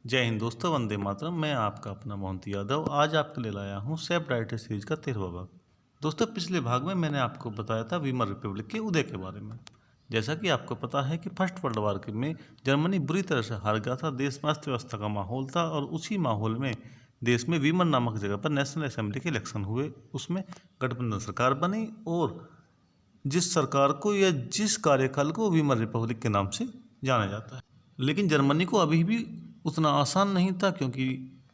जय हिंद दोस्तों, वंदे मातरम। मैं आपका अपना मोहंती यादव आज आपके लिए लाया हूँ सेफ राइटर सीरीज का 13वां भाग। दोस्तों, पिछले भाग में मैंने आपको बताया था वीमर रिपब्लिक के उदय के बारे में। जैसा कि आपको पता है कि फर्स्ट वर्ल्ड वार के में जर्मनी बुरी तरह से हार गया था। देश में अर्थव्यवस्था का माहौल था और उसी माहौल में देश में वीमर नामक जगह पर नेशनल असेंबली के इलेक्शन हुए। उसमें गठबंधन सरकार बनी और जिस सरकार को या जिस कार्यकाल को वीमर रिपब्लिक के नाम से जाना जाता है। लेकिन जर्मनी को अभी भी उतना आसान नहीं था, क्योंकि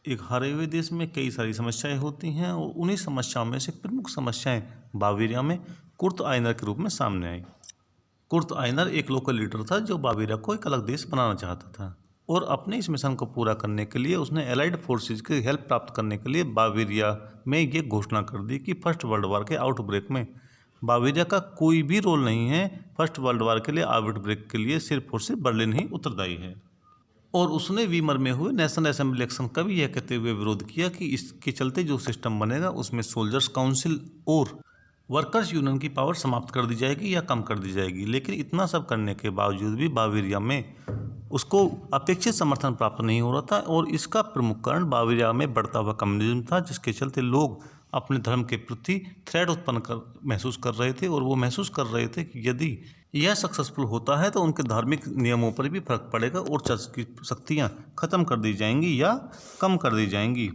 एक हारे हुए देश में कई सारी समस्याएं होती हैं और उन्हीं समस्याओं में से प्रमुख समस्याएं बावेरिया में कुर्ट आइनर के रूप में सामने आई। कुर्ट आइनर एक लोकल लीडर था जो बावेरिया को एक अलग देश बनाना चाहता था और अपने इस मिशन को पूरा करने के लिए उसने एलाइड फोर्सेज की हेल्प प्राप्त करने के लिए बावेरिया में ये घोषणा कर दी कि फर्स्ट वर्ल्ड वार के आउटब्रेक में बावेरिया का कोई भी रोल नहीं है। फर्स्ट वर्ल्ड वार के लिए आउटब्रेक के लिए सिर्फ और सिर्फ बर्लिन ही उत्तरदायी है। और उसने वीमर में हुए नेशनल असेंबली इलेक्शन का भी यह कहते हुए विरोध किया कि इसके चलते जो सिस्टम बनेगा उसमें सोल्जर्स काउंसिल और वर्कर्स यूनियन की पावर समाप्त कर दी जाएगी या कम कर दी जाएगी। लेकिन इतना सब करने के बावजूद भी बावेरिया में उसको अपेक्षित समर्थन प्राप्त नहीं हो रहा था और इसका प्रमुख कारण बावेरिया में बढ़ता हुआ कम्युनिज्म था, जिसके चलते लोग अपने धर्म के प्रति थ्रेट उत्पन्न महसूस कर रहे थे और वो महसूस कर रहे थे कि यदि यह सक्सेसफुल होता है तो उनके धार्मिक नियमों पर भी फर्क पड़ेगा और चर्च की शक्तियाँ खत्म कर दी जाएंगी या कम कर दी जाएंगी।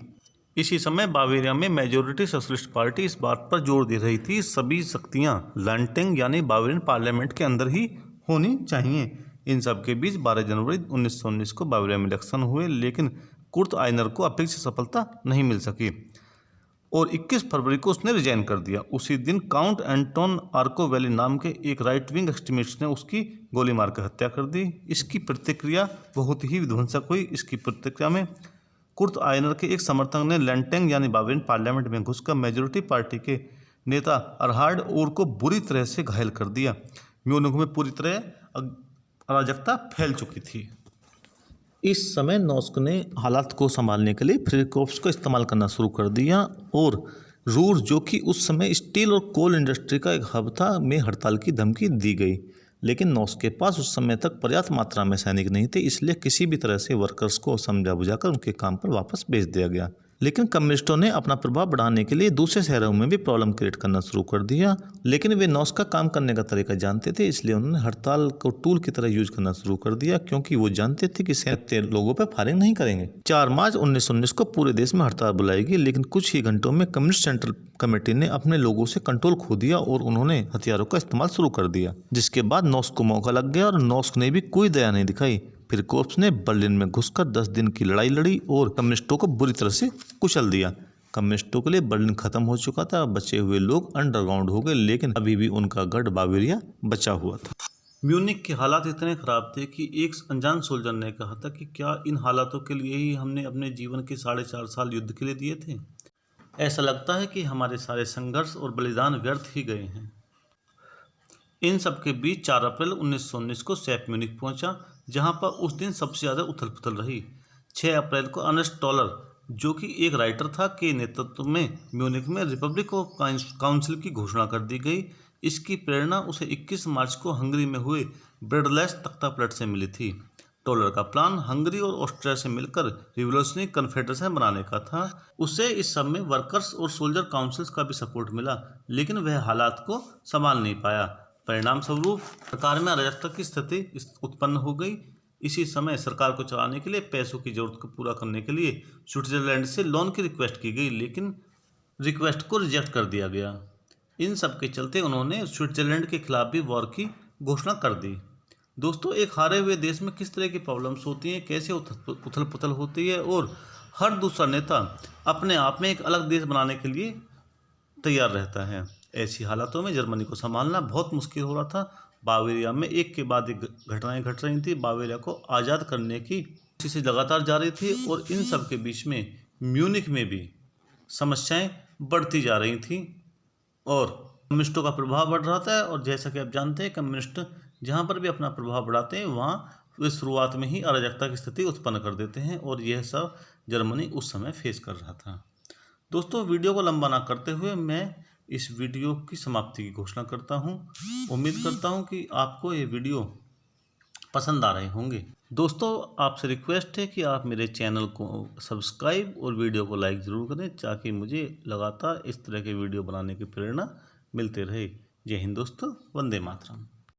इसी समय बावेरिया में मेजोरिटी सोशलिस्ट पार्टी इस बात पर जोर दे रही थी सभी शक्तियाँ लैंडटैग यानी बावेरियन पार्लियामेंट के अंदर ही होनी चाहिए। इन सब के बीच 12 जनवरी 1919 को बावेरिया में इलेक्शन हुए, लेकिन कुर्ट आइनर को अपेक्षित सफलता नहीं मिल सकी और 21 फरवरी को उसने रिजाइन कर दिया। उसी दिन काउंट एंटोन आर्कोवेली नाम के एक राइट विंग एक्सट्रीमिस्ट ने उसकी गोली मारकर हत्या कर दी। इसकी प्रतिक्रिया बहुत ही विध्वंसक हुई। इसकी प्रतिक्रिया में कुर्ट आइनर के एक समर्थक ने लैंडटैग यानी बावेरियन पार्लियामेंट में घुसकर मेजोरिटी पार्टी के नेता अरहार्ड ओर को बुरी तरह से घायल कर दिया। म्यूनिख में पूरी तरह अराजकता फैल चुकी थी। इस समय नॉस्क ने हालात को संभालने के लिए फ्रीकॉप्स को इस्तेमाल करना शुरू कर दिया और रूर, जो कि उस समय स्टील और कोल इंडस्ट्री का एक हब था, में हड़ताल की धमकी दी गई। लेकिन नॉस्क के पास उस समय तक पर्याप्त मात्रा में सैनिक नहीं थे, इसलिए किसी भी तरह से वर्कर्स को समझा बुझाकर उनके काम पर वापस भेज दिया गया। लेकिन कम्युनिस्टों ने अपना प्रभाव बढ़ाने के लिए दूसरे शहरों में भी प्रॉब्लम क्रिएट करना शुरू कर दिया। लेकिन वे नॉस्क का काम करने का तरीका जानते थे, इसलिए उन्होंने हड़ताल को टूल की तरह यूज करना शुरू कर दिया, क्योंकि वो जानते थे कि सैन्य लोगों पर फायरिंग नहीं करेंगे। 4 मार्च 1919 को पूरे देश में हड़ताल बुलाएगी, लेकिन कुछ ही घंटों में कम्युनिस्ट सेंट्रल कमेटी ने अपने लोगों से कंट्रोल खो दिया और उन्होंने हथियारों का इस्तेमाल शुरू कर दिया, जिसके बाद नॉस्क को मौका लग गया और नॉस्क ने भी कोई दया नहीं दिखाई। फिर कोर्प्स ने बर्लिन में घुसकर 10 दिन की लड़ाई लड़ी और कम्युनिस्टों को बुरी तरह से कुचल दिया। कम्युनिस्टों के लिए बर्लिन खत्म हो चुका था, बचे हुए लोग अंडरग्राउंड हो गए, लेकिन अभी भी उनका गढ़ बावेरिया बचा हुआ था। म्यूनिख के हालात इतने खराब थे कि एक अनजान सोल्जर ने कहा था कि क्या इन हालातों के लिए ही हमने अपने जीवन के 4.5 साल युद्ध के लिए दिए थे? ऐसा लगता है कि हमारे सारे संघर्ष और बलिदान व्यर्थ ही गए हैं। इन सब के बीच 4 अप्रैल 1919 को सेफ म्यूनिख पहुंचा, जहां पर उस दिन सबसे ज़्यादा उथल पुथल रही। 6 अप्रैल को अर्नेस्ट टॉलर, जो कि एक राइटर था, के नेतृत्व में म्यूनिख में रिपब्लिक ऑफ काउंसिल की घोषणा कर दी गई। इसकी प्रेरणा उसे 21 मार्च को हंगरी में हुए ब्रेडलेस तख्तापलट से मिली थी। टॉलर का प्लान हंगरी और ऑस्ट्रिया से मिलकर रिवोल्यूशनरी कन्फेडरेशन बनाने का था। उसे इस सब में वर्कर्स और सोल्जर काउंसिल्स का भी सपोर्ट मिला, लेकिन वह हालात को संभाल नहीं पाया। परिणाम स्वरूप सरकार में अराजकता की स्थिति उत्पन्न हो गई। इसी समय सरकार को चलाने के लिए पैसों की जरूरत को पूरा करने के लिए स्विट्जरलैंड से लोन की रिक्वेस्ट की गई, लेकिन रिक्वेस्ट को रिजेक्ट कर दिया गया। इन सब के चलते उन्होंने स्विट्जरलैंड के खिलाफ भी वॉर की घोषणा कर दी। दोस्तों, एक हारे हुए देश में किस तरह की प्रॉब्लम्स होती हैं, कैसे उथल पुथल होती है और हर दूसरा नेता अपने आप में एक अलग देश बनाने के लिए तैयार रहता है। ऐसी हालातों में जर्मनी को संभालना बहुत मुश्किल हो रहा था। बावेरिया में एक के बाद एक घटनाएं घट रही थी। बावेरिया को आज़ाद करने की कोशिश लगातार जारी थी और इन सब के बीच में म्यूनिख में भी समस्याएं बढ़ती जा रही थी और कम्युनिस्टों का प्रभाव बढ़ रहा था। और जैसा कि आप जानते हैं, कम्युनिस्ट जहाँ पर भी अपना प्रभाव बढ़ाते हैं वहाँ वे शुरुआत में ही अराजकता की स्थिति उत्पन्न कर देते हैं और यह सब जर्मनी उस समय फेस कर रहा था। दोस्तों, वीडियो को लंबा ना करते हुए मैं इस वीडियो की समाप्ति की घोषणा करता हूँ। उम्मीद करता हूँ कि आपको ये वीडियो पसंद आ रहे होंगे। दोस्तों आपसे रिक्वेस्ट है कि आप मेरे चैनल को सब्सक्राइब और वीडियो को लाइक ज़रूर करें, ताकि मुझे लगातार इस तरह के वीडियो बनाने की प्रेरणा मिलते रहे। जय हिंद दोस्तों, वंदे मातरम।